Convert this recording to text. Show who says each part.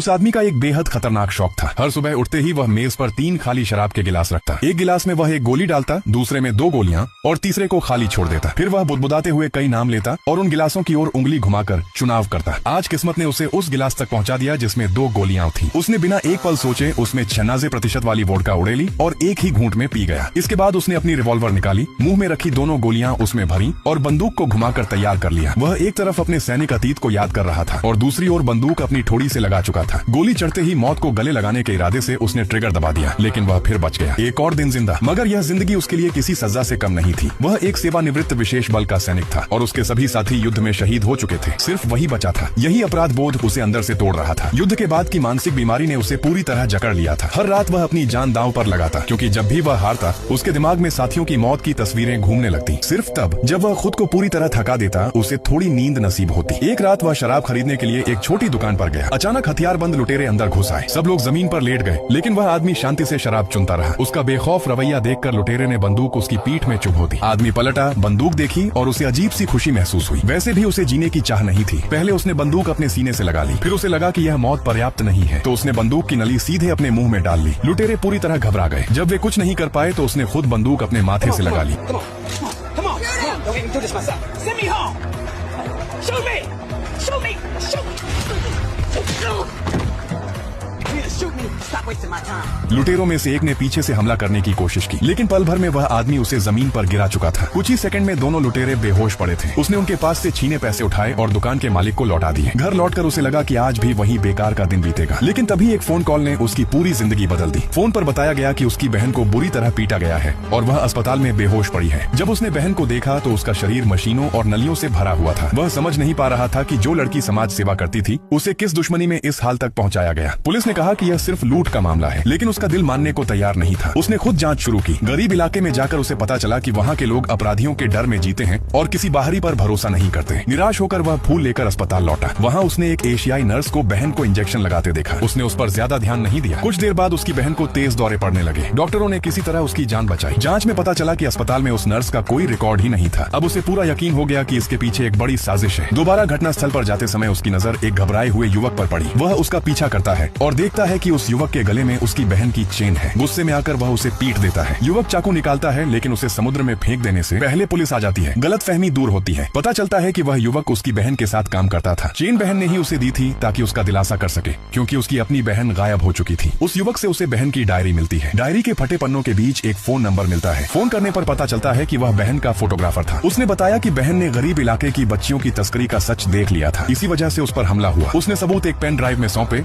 Speaker 1: उस आदमी का एक बेहद खतरनाक शौक था। हर सुबह उठते ही वह मेज पर 3 खाली शराब के गिलास रखता। एक गिलास में वह एक गोली डालता, दूसरे में 2 गोलियां और तीसरे को खाली छोड़ देता। फिर वह बुदबुदाते हुए कई नाम लेता और उन गिलासों की ओर उंगली घुमाकर चुनाव करता। आज किस्मत ने उसे उस गिलास तक पहुंचा दिया जिसमें 2 गोलियां थी। उसने बिना एक पल सोचे उसमें 96% वाली वोडका उड़ेली और एक ही घूंट में पी गया। इसके बाद उसने अपनी रिवॉल्वर निकाली, मुंह में रखी दोनों गोलियां उसमें भरी और बंदूक को घुमाकर तैयार कर लिया। वह एक तरफ अपने सैनिक अतीत को याद कर रहा था और दूसरी ओर बंदूक अपनी ठोड़ी से लगा चुका था। गोली चढ़ते ही मौत को गले लगाने के इरादे से उसने ट्रिगर दबा दिया, लेकिन वह फिर बच गया। एक और दिन जिंदा, मगर यह जिंदगी उसके लिए किसी सजा से कम नहीं थी। वह एक सेवानिवृत्त विशेष बल का सैनिक था और उसके सभी साथी युद्ध में शहीद हो चुके थे। सिर्फ वही बचा था। यही अपराध बोध उसे अंदर से तोड़ रहा था। युद्ध के बाद की मानसिक बीमारी ने उसे पूरी तरह जकड़ लिया था। हर रात वह अपनी जान दांव पर लगाता, क्योंकि जब भी वह हारता उसके दिमाग में साथियों की मौत की तस्वीरें घूमने लगती। सिर्फ तब जब वह खुद को पूरी तरह थका देता उसे थोड़ी नींद नसीब होती। एक रात वह शराब खरीदने के लिए एक छोटी दुकान पर गया। अचानक हथियारबंद लुटेरे अंदर घुस आए। सब लोग जमीन पर लेट गए, लेकिन वह आदमी शांति से शराब चुनता रहा। उसका बेखौफ रवैया देखकर लुटेरे ने बंदूक उसकी पीठ में चुभो दी। आदमी पलटा, बंदूक देखी और उसे अजीब सी खुशी महसूस हुई। वैसे भी उसे जीने की चाह नहीं थी। पहले उसने बंदूक अपने सीने से लगा ली, फिर उसे लगा कि यह मौत पर्याप्त नहीं है, तो उसने बंदूक की नली सीधे अपने मुंह में डाल ली। लुटेरे पूरी तरह घबरा गए। जब वे कुछ नहीं कर पाए तो उसने खुद बंदूक अपने माथे से लगा ली। लुटेरों में से एक ने पीछे से हमला करने की कोशिश की, लेकिन पल भर में वह आदमी उसे जमीन पर गिरा चुका था। कुछ ही सेकंड में दोनों लुटेरे बेहोश पड़े थे। उसने उनके पास से छीने पैसे उठाए और दुकान के मालिक को लौटा दिए। घर लौटकर उसे लगा कि आज भी वही बेकार का दिन बीतेगा, लेकिन तभी एक फोन कॉल ने उसकी पूरी जिंदगी बदल दी। फोन पर बताया गया कि उसकी बहन को बुरी तरह पीटा गया है और वह अस्पताल में बेहोश पड़ी है। जब उसने बहन को देखा तो उसका शरीर मशीनों और नलियों से भरा हुआ था। वह समझ नहीं पा रहा था कि जो लड़की समाज सेवा करती थी उसे किस दुश्मनी में इस हाल तक पहुंचाया गया। पुलिस ने कहा कि यह सिर्फ लूट का मामला है, लेकिन उसका दिल मानने को तैयार नहीं था। उसने खुद जांच शुरू की। गरीब इलाके में जाकर उसे पता चला कि वहाँ के लोग अपराधियों के डर में जीते हैं और किसी बाहरी पर भरोसा नहीं करते। निराश होकर वह फूल लेकर अस्पताल लौटा। वहाँ उसने एक एशियाई नर्स को बहन को इंजेक्शन लगाते देखा। उसने उस पर ज्यादा ध्यान नहीं दिया। कुछ देर बाद उसकी बहन को तेज दौरे पड़ने लगे। डॉक्टरों ने किसी तरह उसकी जान बचाई। जांच में पता चला कि अस्पताल में उस नर्स का कोई रिकॉर्ड ही नहीं था। अब उसे पूरा यकीन हो गया कि इसके पीछे एक बड़ी साजिश है। दोबारा घटना स्थल पर जाते समय उसकी नजर एक घबराए हुए युवक पर पड़ी। वह उसका पीछा करता है और देखता है कि उस युवक के गले में उसकी बहन की चेन है। गुस्से में आकर वह उसे पीट देता है। युवक चाकू निकालता है, लेकिन उसे समुद्र में फेंक देने से पहले पुलिस आ जाती है। गलतफहमी दूर होती है। पता चलता है कि वह युवक उसकी बहन के साथ काम करता था। चेन बहन ने ही उसे दी थी ताकि उसका दिलासा कर सके, क्योंकि उसकी अपनी बहन गायब हो चुकी थी। उस युवक से उसे बहन की डायरी मिलती है। डायरी के फटे पन्नों के बीच एक फोन नंबर मिलता है। फोन करने पर पता चलता है कि वह बहन का फोटोग्राफर था। उसने बताया कि बहन ने गरीब इलाके की बच्चियों की तस्करी का सच देख लिया था। इसी वजह से उस पर हमला हुआ। उसने सबूत एक पेन ड्राइव में सौंपे।